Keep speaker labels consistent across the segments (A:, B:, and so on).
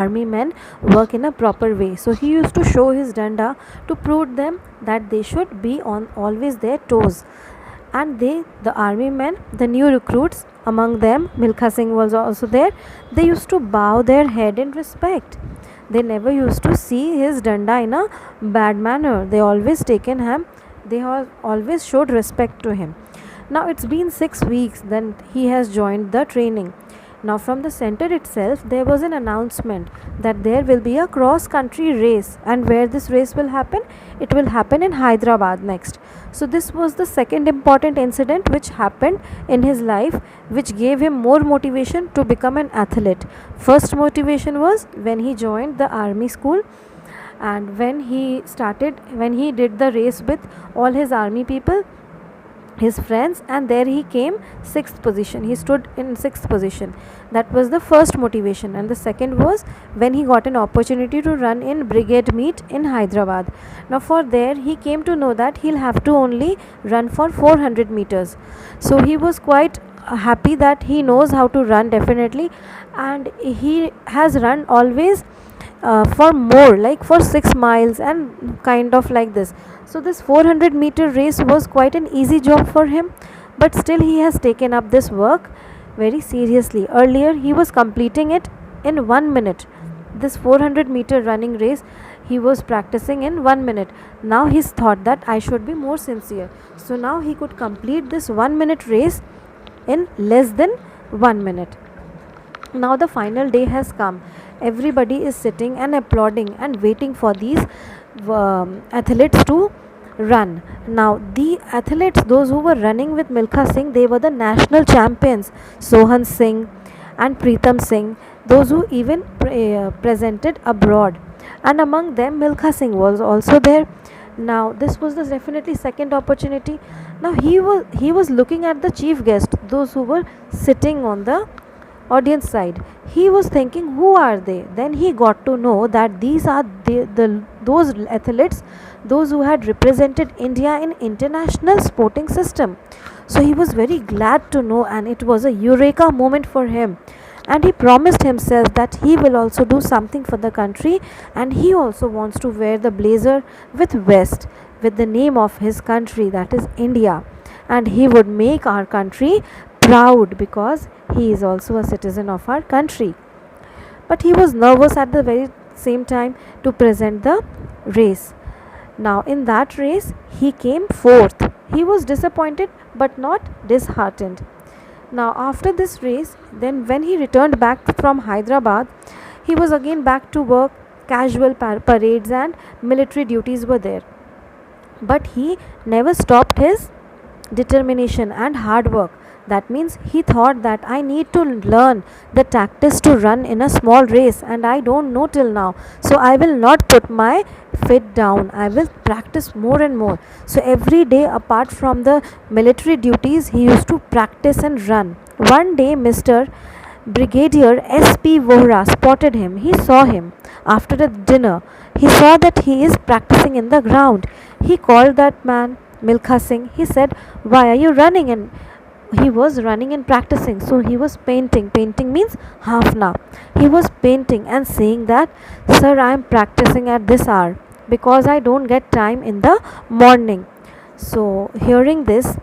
A: army men work in a proper way. So he used to show his danda to prove them that they should be on always their toes. And the army men, the new recruits, among them Milkha Singh was also there, they used to bow their head in respect. They never used to see his danda in a bad manner. They always taken him, they have always showed respect to him. Now it's been 6 weeks then he has joined the training. Now from the center itself there was an announcement that there will be a cross country race, and where this race will happen, it will happen in Hyderabad next. So this was the second important incident which happened in his life, which gave him more motivation to become an athlete. First motivation was when he joined the army school, and when he did the race with all his army people, his friends, and there he came 6th position. He stood in 6th position. That was the first motivation. And the second was when he got an opportunity to run in brigade meet in Hyderabad. Now for there he came to know that he'll have to only run for 400 meters. So he was quite happy that he knows how to run definitely, and he has run always for more, like for 6 miles and kind of like this. So this 400-meter race was quite an easy job for him, but still he has taken up this work very seriously. Earlier he was completing it in 1 minute. This 400-meter running race he was practicing in 1 minute. Now he's thought that I should be more sincere. So now he could complete this 1 minute race in less than 1 minute. Now the final day has come. Everybody is sitting and applauding and waiting for these athletes to run. Now the athletes, those who were running with Milkha Singh, they were the national champions, Sohan Singh and Preetham Singh, those who even presented abroad, and among them Milkha Singh was also there. Now this was the definitely second opportunity. Now he was looking at the chief guest, those who were sitting on the audience side. He was thinking, who are they? Then he got to know that these are those athletes, those who had represented India in international sporting system. So he was very glad to know, and it was a eureka moment for him. And he promised himself that he will also do something for the country, and he also wants to wear the blazer with vest with the name of his country, that is India, and he would make our country proud because he is also a citizen of our country. But he was nervous at the very same time to present the race. Now in that race he came fourth. He was disappointed but not disheartened. Now after this race, then when he returned back from Hyderabad, he was again back to work. Casual parades and military duties were there, but he never stopped his determination and hard work. That means he thought that I need to learn the tactics to run in a small race, and I don't know till now. So I will not put my foot down. I will practice more and more. So every day apart from the military duties, he used to practice and run. One day Mr. Brigadier S.P. Vohra spotted him. He saw him after a dinner. He saw that he is practicing in the ground. He called that man Milkha Singh. He said, why are you running? And he was running and practicing. So he was painting. Painting means hafna. He was painting and saying that, sir, I am practicing at this hour because I don't get time in the morning. So hearing this,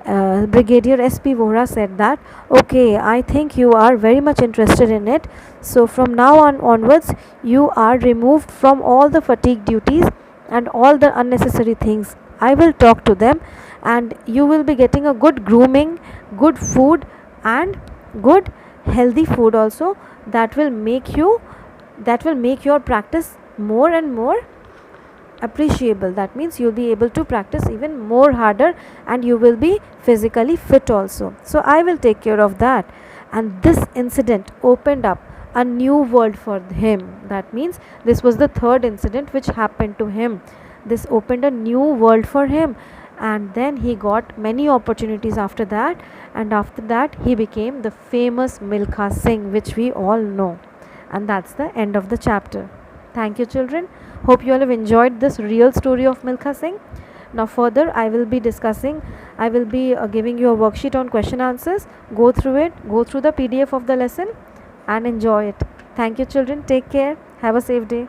A: Brigadier S.P. Vohra said that, okay, I think you are very much interested in it. So from now on onwards, you are removed from all the fatigue duties and all the unnecessary things. I will talk to them, and you will be getting a good grooming, good food, and good healthy food also, that will make your practice more and more appreciable. That means you'll be able to practice even more harder, and you will be physically fit also. So I will take care of that. And this incident opened up a new world for him. That means this was the third incident which happened to him. This opened a new world for him, and then he got many opportunities after that, and after that he became the famous Milkha Singh, which we all know. And that's the end of the chapter. Thank you, children. Hope you all have enjoyed this real story of Milkha Singh. Now further I will be giving you a worksheet on question answers. Go through it, go through the PDF of the lesson and enjoy it. Thank you, children. Take care. Have a safe day.